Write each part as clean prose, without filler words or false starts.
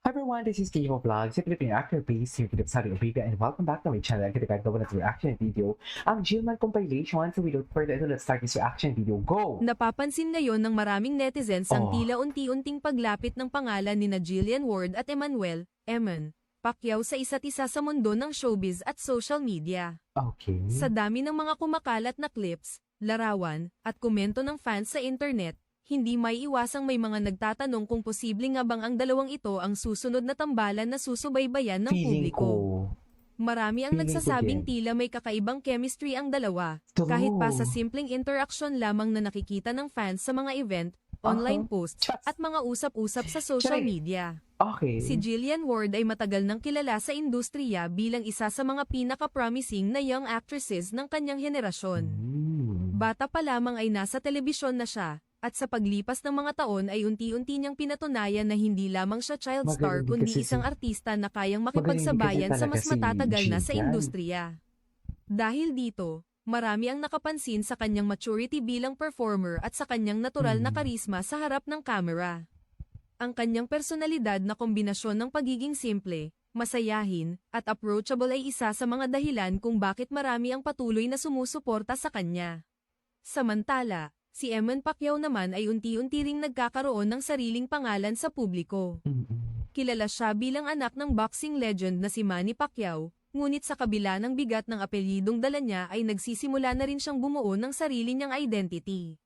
Hi everyone, this is Kevo Vlog, si Filipino actor based here to Saudi Arabia, and welcome back to my channel. Kita gagawa natin reaction video ang Gilman compilation. So without further ado, let's start this reaction video. Go! Napapansin ngayon ng maraming netizens ang Oh. tila unti-unting paglapit ng pangalan nina Jillian Ward at Emmanuel Pacquiao sa isa't isa sa mundo ng showbiz at social media. Okay. Sa dami ng mga kumakalat na clips, larawan, at komento ng fans sa internet, hindi may iwasang may mga nagtatanong kung posible nga bang ang dalawang ito ang susunod na tambalan na susubaybayan ng Feeling publiko. ko. Marami ang Feeling ko nagsasabing din. tila may kakaibang chemistry ang dalawa, True. kahit pa sa simpleng interaction lamang na nakikita ng fans sa mga event, online posts, Chats. at mga usap-usap sa social Charay. media. Okay. Si Jillian Ward ay matagal nang kilala sa industriya bilang isa sa mga pinaka-promising na young actresses ng kanyang henerasyon. Bata pa lamang ay nasa telebisyon na siya, at sa paglipas ng mga taon ay unti-unti niyang pinatunayan na hindi lamang siya child star Magaling din kundi kasi isang si- artista na kayang Magaling din makipagsabayan kasi sa talaga mas si matatagal na sa Jillian. industriya. Dahil dito, marami ang nakapansin sa kanyang maturity bilang performer at sa kanyang natural na karisma sa harap ng kamera. Ang kanyang personalidad na kombinasyon ng pagiging simple, masayahin, at approachable ay isa sa mga dahilan kung bakit marami ang patuloy na sumusuporta sa kanya. Samantala, si Emman Pacquiao naman ay unti-unti ring nagkakaroon ng sariling pangalan sa publiko. Kilala siya bilang anak ng boxing legend na si Manny Pacquiao, ngunit sa kabila ng bigat ng apelyidong dala niya ay nagsisimula na rin siyang bumuo ng sarili niyang identity.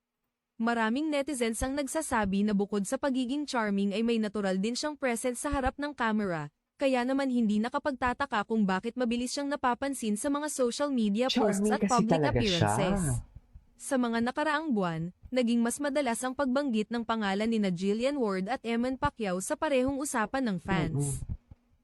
Maraming netizens ang nagsasabi na bukod sa pagiging charming ay may natural din siyang presence sa harap ng camera, kaya naman hindi nakapagtataka kung bakit mabilis siyang napapansin sa mga social media posts Charming at kasi public talaga appearances. siya. Sa mga nakaraang buwan, naging mas madalas ang pagbanggit ng pangalan nina Jillian Ward at Emman Pacquiao sa parehong usapan ng fans.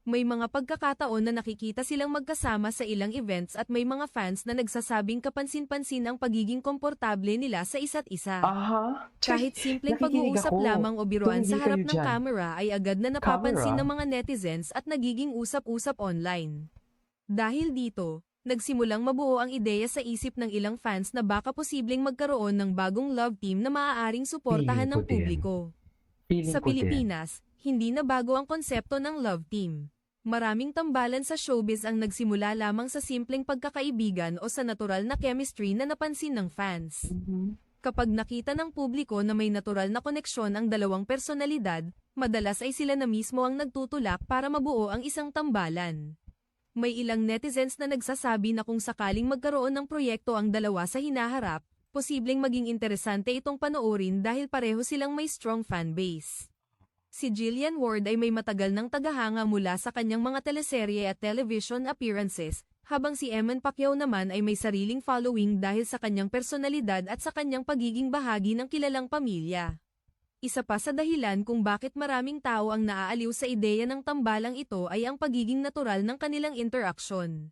May mga pagkakataon na nakikita silang magkasama sa ilang events at may mga fans na nagsasabing kapansin-pansin ang pagiging komportable nila sa isa't isa. Aha. Kahit simpleng Nakikinig pag-uusap ako. lamang o biruan Tumigil sa harap kayo ng dyan. camera ay agad na napapansin Camera? ng mga netizens at nagiging usap-usap online. Dahil dito, nagsimulang mabuo ang ideya sa isip ng ilang fans na baka posibleng magkaroon ng bagong love team na maaaring suportahan Feeling ko ng din. publiko. Feeling Sa ko din. Pilipinas, hindi na bago ang konsepto ng love team. Maraming tambalan sa showbiz ang nagsimula lamang sa simpleng pagkakaibigan o sa natural na chemistry na napansin ng fans. Kapag nakita ng publiko na may natural na koneksyon ang dalawang personalidad, madalas ay sila na mismo ang nagtutulak para mabuo ang isang tambalan. May ilang netizens na nagsasabi na kung sakaling magkaroon ng proyekto ang dalawa sa hinaharap, posibleng maging interesante itong panoorin dahil pareho silang may strong fanbase. Si Jillian Ward ay may matagal ng tagahanga mula sa kanyang mga teleserye at television appearances, habang si Emman Pacquiao naman ay may sariling following dahil sa kanyang personalidad at sa kanyang pagiging bahagi ng kilalang pamilya. Isa pa sa dahilan kung bakit maraming tao ang naaaliw sa ideya ng tambalang ito ay ang pagiging natural ng kanilang interaksyon.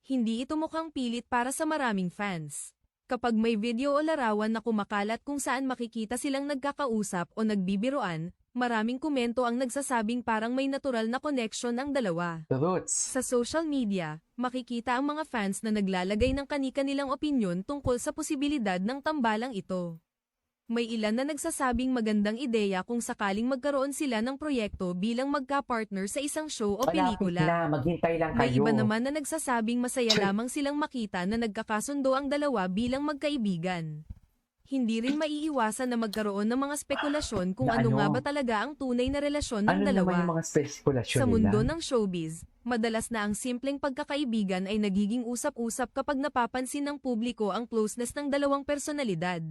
Hindi ito mukhang pilit para sa maraming fans. Kapag may video o larawan na kumakalat kung saan makikita silang nagkakausap o nagbibiruan, maraming komento ang nagsasabing parang may natural na connection ang dalawa. The Roots. Sa social media, makikita ang mga fans na naglalagay ng kani-kanilang opinyon tungkol sa posibilidad ng tambalang ito. May ilan na nagsasabing magandang ideya kung sakaling magkaroon sila ng proyekto bilang magka-partner sa isang show o Malapit pelikula. na, maghintay lang May kayo. iba naman na nagsasabing masaya Sure. lamang silang makita na nagkakasundo ang dalawa bilang magkaibigan. Hindi rin maiiwasan na magkaroon ng mga spekulasyon kung Na ano ano? nga ba talaga ang tunay na relasyon ng Ano dalawa. naman yung mga spekulasyon Sa nila? mundo ng showbiz, madalas na ang simpleng pagkakaibigan ay nagiging usap-usap kapag napapansin ng publiko ang closeness ng dalawang personalidad.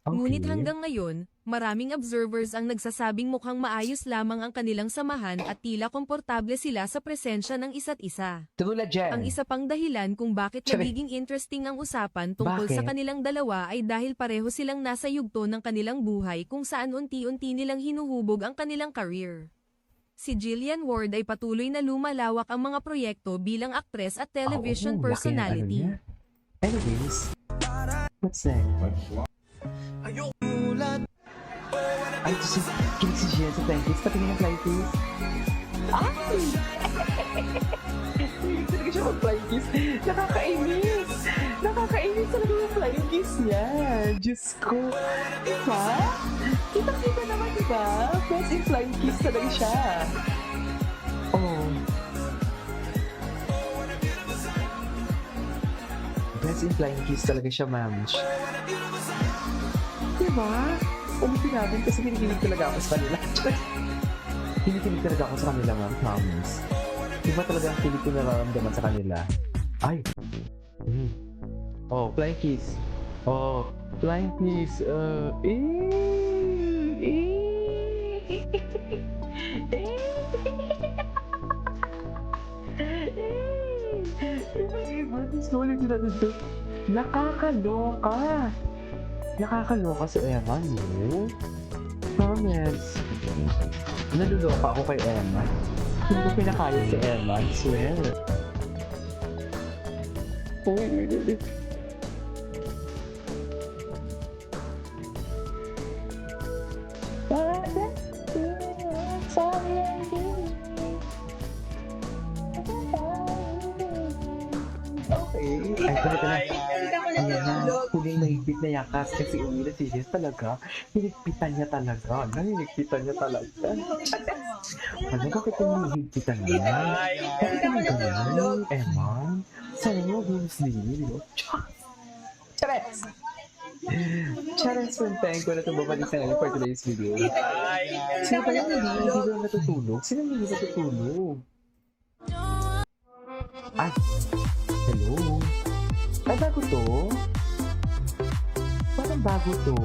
Okay. Ngunit hanggang ngayon, maraming observers ang nagsasabing mukhang maayos lamang ang kanilang samahan at tila komportable sila sa presensya ng isa't isa. Tulad dyan. Ang isa pang dahilan kung bakit Sabi- nagiging interesting ang usapan tungkol sa Bakit? kanilang dalawa ay dahil pareho silang nasa yugto ng kanilang buhay kung saan unti-unti nilang hinuhubog ang kanilang career. Si Jillian Ward ay patuloy na lumalawak ang mga proyekto bilang aktres at television Oo, laki ng personality. ano niya. Anyways, what's that? Ay, ito si kinig si Gia sa Flykiss. Patingin ng Flykiss. Ay! Hilig talaga siya mag-Flykiss. Nakakainis! Nakakainis talaga yung Flykiss niya. Diyos ko. Diba? Kita-kita naman, diba? Best in Flykiss talaga siya. in flying kiss talaga siya, ma'am. Diba? Ulitin natin kasi kinikilig talaga ako sa kanila. Kinikilig talaga ako sa kanila, ma'am. Promise. Diba talaga ang kilig ko nararamdaman sa kanila? Ay! Oh, flying kiss. Oh, flying kiss. Nakakaloka. Nakakaloka si Emma, no? Promise. Naluloka ako kay Emma. Hindi ko pinakaya si Emma, I swear. Okay. Ay, talaga na. Ayan na. Huling mahigpit na yakas kasi umila si Jess talaga. Hinigpitan niya talaga. Hinigpitan niya talaga. Ano, bakit ang hinigpitan niya? Bakit ang ganyan? Emma? Sana mo, Bruce Lee. Chares! Chares, puntahin ko na ito babalik sa ngayon for today's video. Sino ba yan? Hindi ba natutulog? Sino hindi natutulog? Ay! Hello? Ay, bago to? Parang bago to.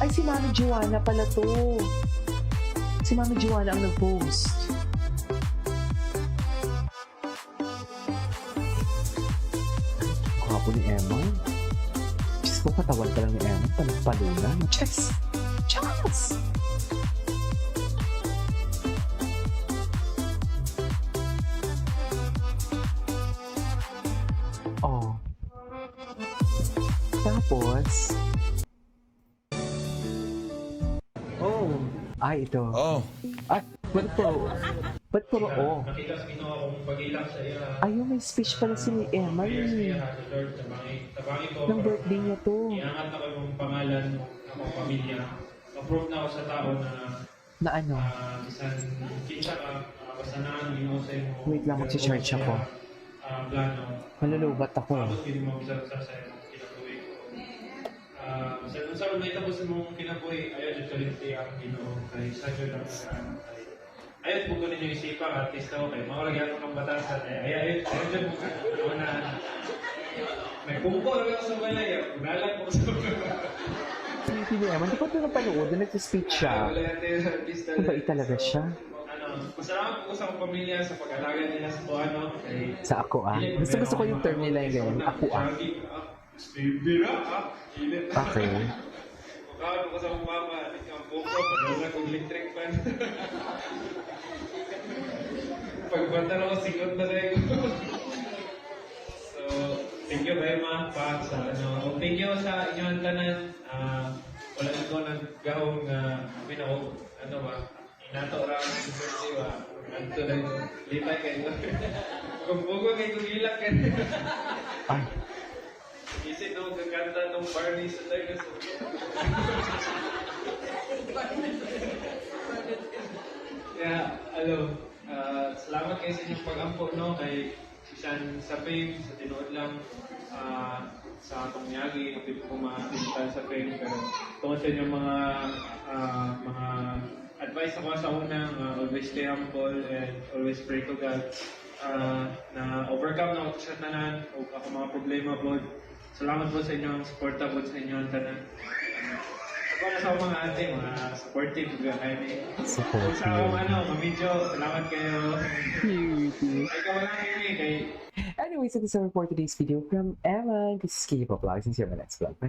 Ay, si Mami Joanna pala to. Si Mami Joanna ang nag-post. Kapo ni Emma. Diyos ko, katawan ka lang ni Emma. Talagpalunan. Chess! Chess! Oh. Tapos... Oh. Ay, ito. Oh. Ay, ba't puro oh? Nakita sa ginawa kong pag-ilak sa iya. Ayun, may speech pala si Emma eh. Tabangi ko. Ng birthday niya to. Iangat ako yung pangalan ng akong pamilya. Approve na ako sa tao na Na ano? bisan kinsa ka, basta na ginoo sa imo. Wait lang, magsi-search ako. Plano. Malulubat ako. Tapos hindi mo bisa sa imong kinabuhi ko. Sa may tapos mong kinabuhi, ayaw dito rin ang ginoo. Kay sa Diyo lang ayaw po ko ninyo isipan, artista ko kayo. Makalagyan ko ng batasan. Ayaw dyan po na may kumpor ako sa balay. Unalan po sa balay. Hindi naman, hindi ko ito napanood. Nag-speech siya. Mabait talaga siya. Masalamat po sa akong pamilya sa pag-alaga nila sa Tuano. Sa ako Gusto ko yung term nila yung ganyan. Ako Bira Okay. Mukhaan ko sa akong mama. Ang buko, pag-alaga kong electric fan. Pagbantan ako, sigot na rin ko. So, thank you very much pa sa ano. Thank you sa inyong tanan. Wala na ko naggahong ano ba, inato ra sa birthday ba. Anto na yung lipay kayo. Kung buko kayo gilak ka. Ay. Isip nung kaganda ng Barney sa tayo. Kaya, salamat kayo sa inyong pag-ampo, no? Kay Sisan sa fame, sa tinood lang, sa akong yagi, hindi po ma-digital sa fame, pero tungkol sa inyong mga advice ako sa unang, always stay humble and always pray to God, na overcome na ako sa tanan, o ako mga problema po. Salamat po sa inyong suporta po sa inyong tanan. Para sa mga ate, mga supportive kayo ni. Supportive. Sa akong mamidyo, salamat kayo. Ay, kawalan kayo kay Anyways, this is our for today's video from Emma. This is Kipo Vlogs and see you in my next vlog. Bye.